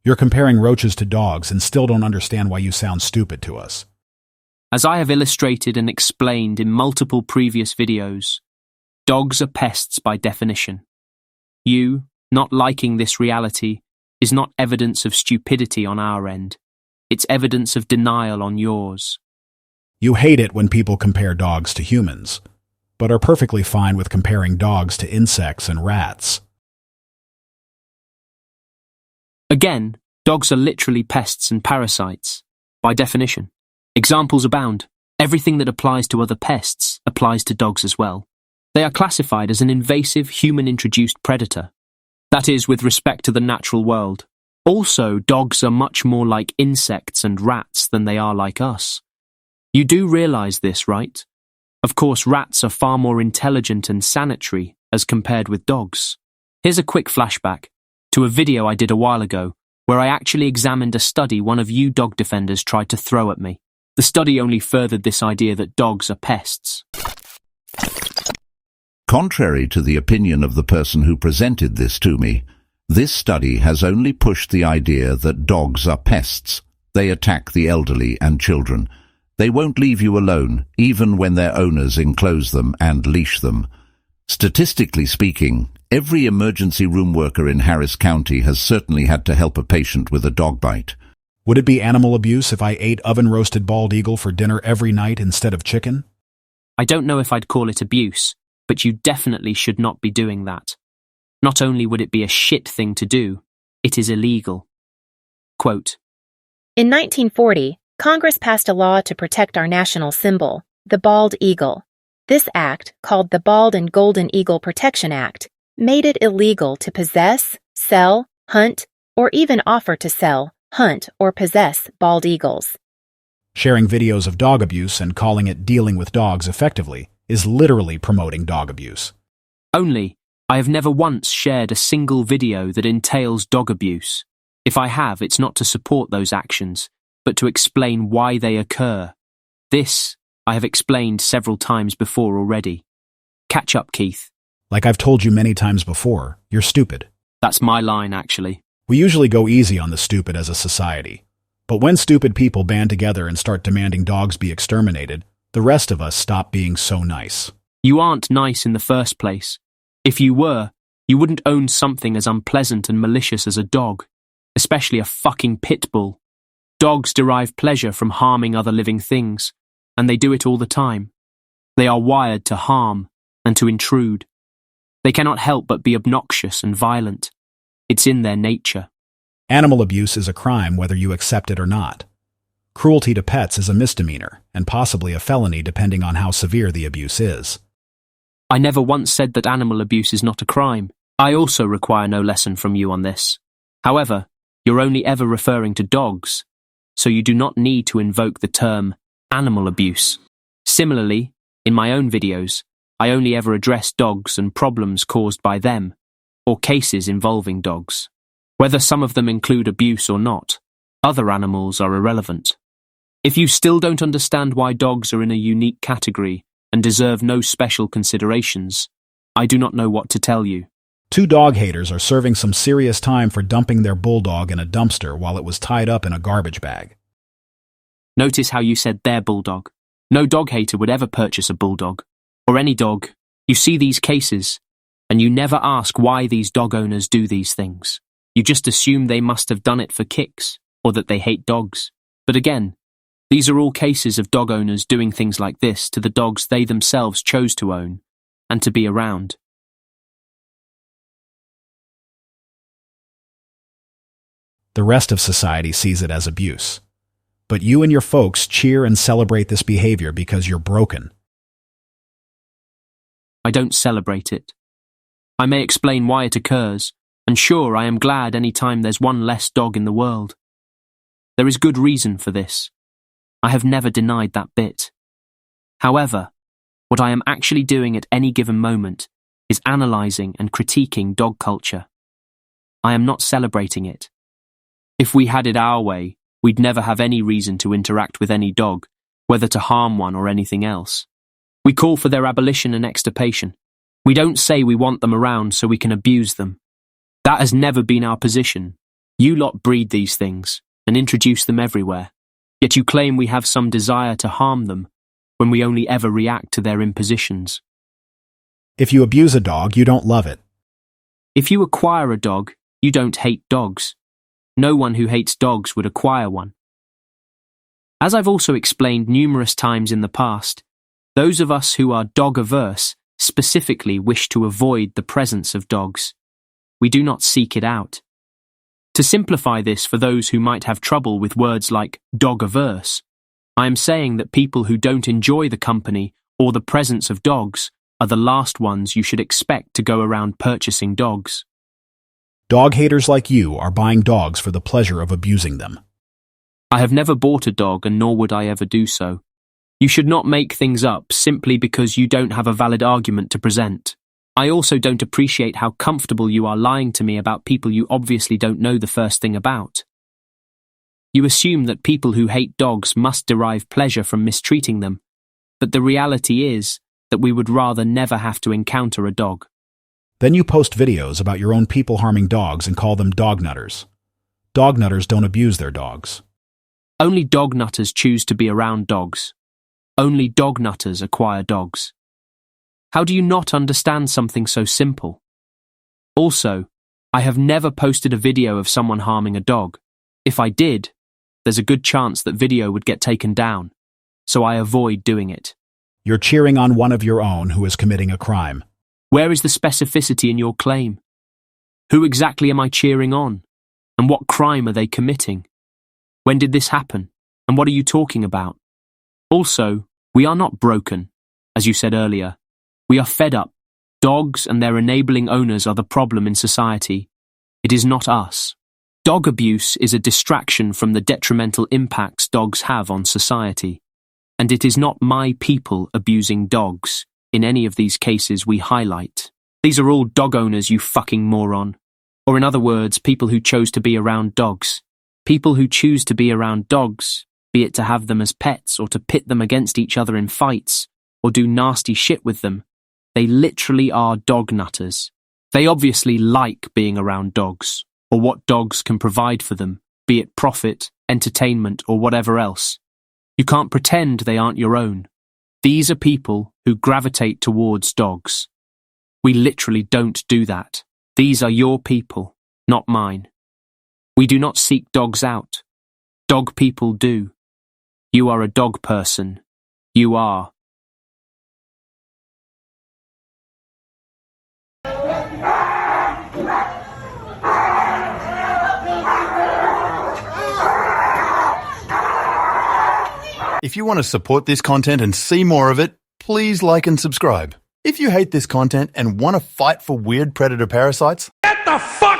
You're comparing roaches to dogs and still don't understand why you sound stupid to us. As I have illustrated and explained in multiple previous videos, dogs are pests by definition. You, not liking this reality, is not evidence of stupidity on our end. It's evidence of denial on yours. You hate it when people compare dogs to humans, but are perfectly fine with comparing dogs to insects and rats. Again, dogs are literally pests and parasites, by definition. Examples abound. Everything that applies to other pests applies to dogs as well. They are classified as an invasive human-introduced predator. That is, with respect to the natural world. Also, dogs are much more like insects and rats than they are like us. You do realize this, right? Of course, rats are far more intelligent and sanitary as compared with dogs. Here's a quick flashback to a video I did a while ago where I actually examined a study one of you dog defenders tried to throw at me. The study only furthered this idea that dogs are pests. Contrary to the opinion of the person who presented this to me, this study has only pushed the idea that dogs are pests. They attack the elderly and children. They won't leave you alone, even when their owners enclose them and leash them. Statistically speaking, every emergency room worker in Harris County has certainly had to help a patient with a dog bite. Would it be animal abuse if I ate oven-roasted bald eagle for dinner every night instead of chicken? I don't know if I'd call it abuse, but you definitely should not be doing that. Not only would it be a shit thing to do, it is illegal. Quote, In 1940, Congress passed a law to protect our national symbol, the bald eagle. This act, called the Bald and Golden Eagle Protection Act, made it illegal to possess, sell, hunt, or even offer to sell, hunt, or possess bald eagles. Sharing videos of dog abuse and calling it dealing with dogs effectively is literally promoting dog abuse. Only, I have never once shared a single video that entails dog abuse. If I have, it's not to support those actions, but to explain why they occur. This, I have explained several times before already. Catch up, Keith. Like I've told you many times before, you're stupid. That's my line, actually. We usually go easy on the stupid as a society. But when stupid people band together and start demanding dogs be exterminated, the rest of us stop being so nice. You aren't nice in the first place. If you were, you wouldn't own something as unpleasant and malicious as a dog, especially a fucking pit bull. Dogs derive pleasure from harming other living things, and they do it all the time. They are wired to harm and to intrude. They cannot help but be obnoxious and violent. It's in their nature. Animal abuse is a crime whether you accept it or not. Cruelty to pets is a misdemeanor, and possibly a felony depending on how severe the abuse is. I never once said that animal abuse is not a crime. I also require no lesson from you on this. However, you're only ever referring to dogs, so you do not need to invoke the term animal abuse. Similarly, in my own videos, I only ever address dogs and problems caused by them, or cases involving dogs. Whether some of them include abuse or not, other animals are irrelevant. If you still don't understand why dogs are in a unique category and deserve no special considerations, I do not know what to tell you. 2 dog haters are serving some serious time for dumping their bulldog in a dumpster while it was tied up in a garbage bag. Notice how you said their bulldog. No dog hater would ever purchase a bulldog, or any dog. You see these cases, and you never ask why these dog owners do these things. You just assume they must have done it for kicks, or that they hate dogs. But again, these are all cases of dog owners doing things like this to the dogs they themselves chose to own and to be around. The rest of society sees it as abuse. But you and your folks cheer and celebrate this behavior because you're broken. I don't celebrate it. I may explain why it occurs, and sure, I am glad any time there's one less dog in the world. There is good reason for this. I have never denied that bit. However, what I am actually doing at any given moment is analysing and critiquing dog culture. I am not celebrating it. If we had it our way, we'd never have any reason to interact with any dog, whether to harm one or anything else. We call for their abolition and extirpation. We don't say we want them around so we can abuse them. That has never been our position. You lot breed these things and introduce them everywhere, yet you claim we have some desire to harm them when we only ever react to their impositions. If you abuse a dog, you don't love it. If you acquire a dog, you don't hate dogs. No one who hates dogs would acquire one. As I've also explained numerous times in the past, those of us who are dog-averse specifically wish to avoid the presence of dogs. We do not seek it out. To simplify this for those who might have trouble with words like dog-averse, I am saying that people who don't enjoy the company or the presence of dogs are the last ones you should expect to go around purchasing dogs. Dog haters like you are buying dogs for the pleasure of abusing them. I have never bought a dog, and nor would I ever do so. You should not make things up simply because you don't have a valid argument to present. I also don't appreciate how comfortable you are lying to me about people you obviously don't know the first thing about. You assume that people who hate dogs must derive pleasure from mistreating them, but the reality is that we would rather never have to encounter a dog. Then you post videos about your own people harming dogs and call them dog nutters. Dog nutters don't abuse their dogs. Only dog nutters choose to be around dogs. Only dog nutters acquire dogs. How do you not understand something so simple? Also, I have never posted a video of someone harming a dog. If I did, there's a good chance that video would get taken down, so I avoid doing it. You're cheering on one of your own who is committing a crime. Where is the specificity in your claim? Who exactly am I cheering on? And what crime are they committing? When did this happen? And what are you talking about? Also, we are not broken, as you said earlier. We are fed up. Dogs and their enabling owners are the problem in society. It is not us. Dog abuse is a distraction from the detrimental impacts dogs have on society. And it is not my people abusing dogs in any of these cases we highlight. These are all dog owners, you fucking moron. Or in other words, people who chose to be around dogs. People who choose to be around dogs, be it to have them as pets or to pit them against each other in fights or do nasty shit with them. They literally are dog nutters. They obviously like being around dogs or what dogs can provide for them, be it profit, entertainment or whatever else. You can't pretend they aren't your own. These are people who gravitate towards dogs. We literally don't do that. These are your people, not mine. We do not seek dogs out. Dog people do. You are a dog person. You are. If you want to support this content and see more of it, please like and subscribe. If you hate this content and want to fight for weird predator parasites, Get the fuck